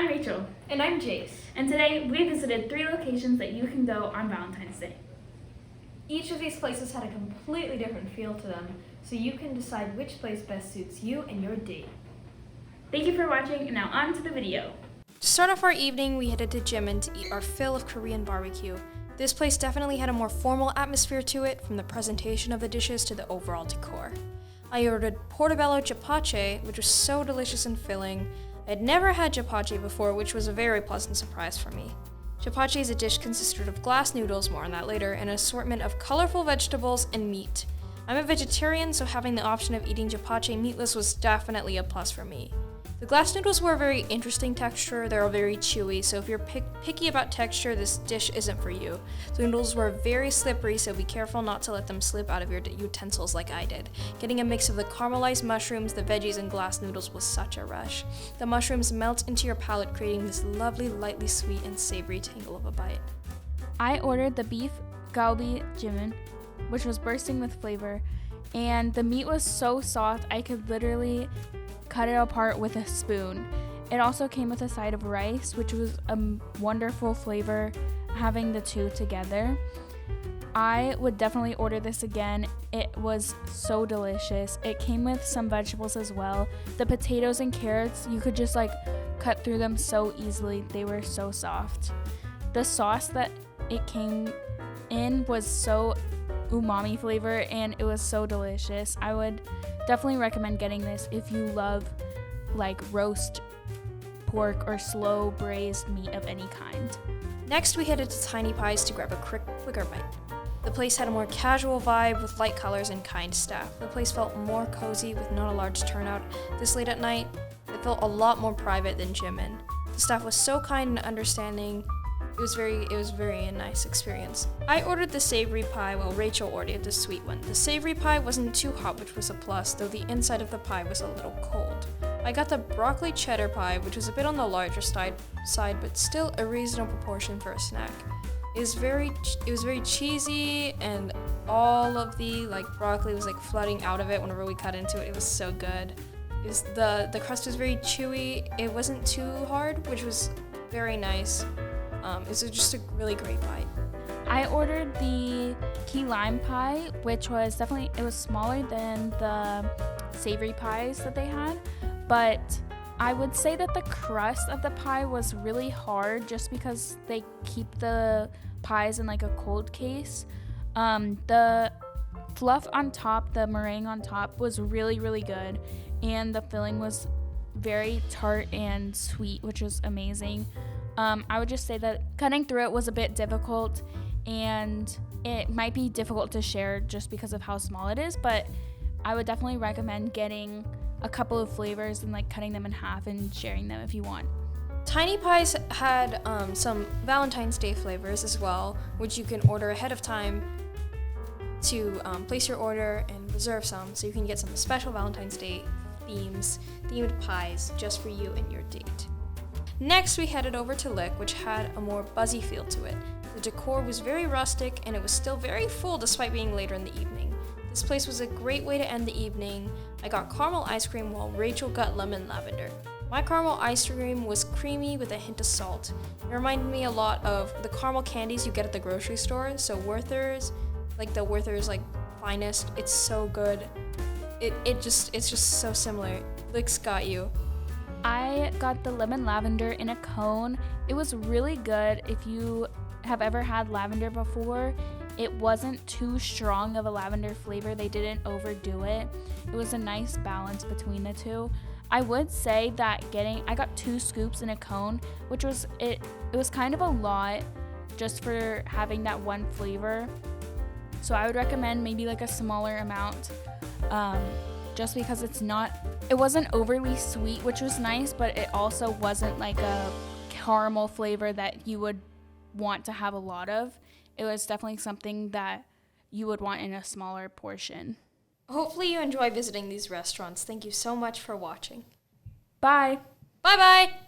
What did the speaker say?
I'm Rachel. And I'm Jace. And today we visited 3 locations that you can go on Valentine's Day. Each of these places had a completely different feel to them, so you can decide which place best suits you and your date. Thank you for watching, and now on to the video. To start off our evening, we headed to Jimin to eat our fill of Korean barbecue. This place definitely had a more formal atmosphere to it, from the presentation of the dishes to the overall decor. I ordered portobello japchae, which was so delicious and filling. I had never had japchae before, which was a very pleasant surprise for me. Japchae is a dish consisted of glass noodles, more on that later, and an assortment of colorful vegetables and meat. I'm a vegetarian, so having the option of eating japchae meatless was definitely a plus for me. The glass noodles were a very interesting texture. They're very chewy, so if you're picky about texture, this dish isn't for you. The noodles were very slippery, so be careful not to let them slip out of your utensils like I did. Getting a mix of the caramelized mushrooms, the veggies, and glass noodles was such a rush. The mushrooms melt into your palate, creating this lovely, lightly sweet and savory tangle of a bite. I ordered the beef galbi jimin, which was bursting with flavor, and the meat was so soft I could literally cut it apart with a spoon. It also came with a side of rice, which was a wonderful flavor having the two together. I would definitely order this again. It was so delicious. It came with some vegetables as well. The potatoes and carrots, you could just cut through them so easily. They were so soft. The sauce that it came in was so umami flavor, and it was so delicious. I would definitely recommend getting this if you love roast pork or slow braised meat of any kind. Next, we headed to Tiny Pies to grab a quicker bite. The place had a more casual vibe with light colors and kind staff. The place felt more cozy with not a large turnout. This late at night, it felt a lot more private than Jimin. The staff was so kind and understanding. It was very a nice experience. I ordered the savory pie while Rachel ordered the sweet one. The savory pie wasn't too hot, which was a plus, though the inside of the pie was a little cold. I got the broccoli cheddar pie, which was a bit on the larger side, but still a reasonable proportion for a snack. It was very cheesy, and all of the broccoli was flooding out of it whenever we cut into it. It was so good. The crust was very chewy. It wasn't too hard, which was very nice. It was just a really great bite. I ordered the key lime pie, which was smaller than the savory pies that they had, but I would say that the crust of the pie was really hard just because they keep the pies in a cold case. The fluff on top, the meringue on top was really, really good, and the filling was very tart and sweet, which was amazing. I would just say that cutting through it was a bit difficult, and it might be difficult to share just because of how small it is, but I would definitely recommend getting a couple of flavors and cutting them in half and sharing them if you want. Tiny Pies had some Valentine's Day flavors as well, which you can order ahead of time to place your order and reserve some, so you can get some special Valentine's Day themed pies just for you and your date. Next, we headed over to Lick, which had a more buzzy feel to it. The decor was very rustic, and it was still very full despite being later in the evening. This place was a great way to end the evening. I got caramel ice cream while Rachel got lemon lavender. My caramel ice cream was creamy with a hint of salt. It reminded me a lot of the caramel candies you get at the grocery store, so Werther's, the Werther's Finest. It's so good. It's just so similar. Lick's got you. I got the lemon lavender in a cone. It was really good. If you have ever had lavender before, it wasn't too strong of a lavender flavor. They didn't overdo it. It was a nice balance between the two. I would say that I got 2 scoops in a cone, which was it was kind of a lot just for having that one flavor. So I would recommend maybe a smaller amount, just because it wasn't overly sweet, which was nice, but it also wasn't a caramel flavor that you would want to have a lot of. It was definitely something that you would want in a smaller portion. Hopefully you enjoy visiting these restaurants. Thank you so much for watching. Bye! Bye-bye!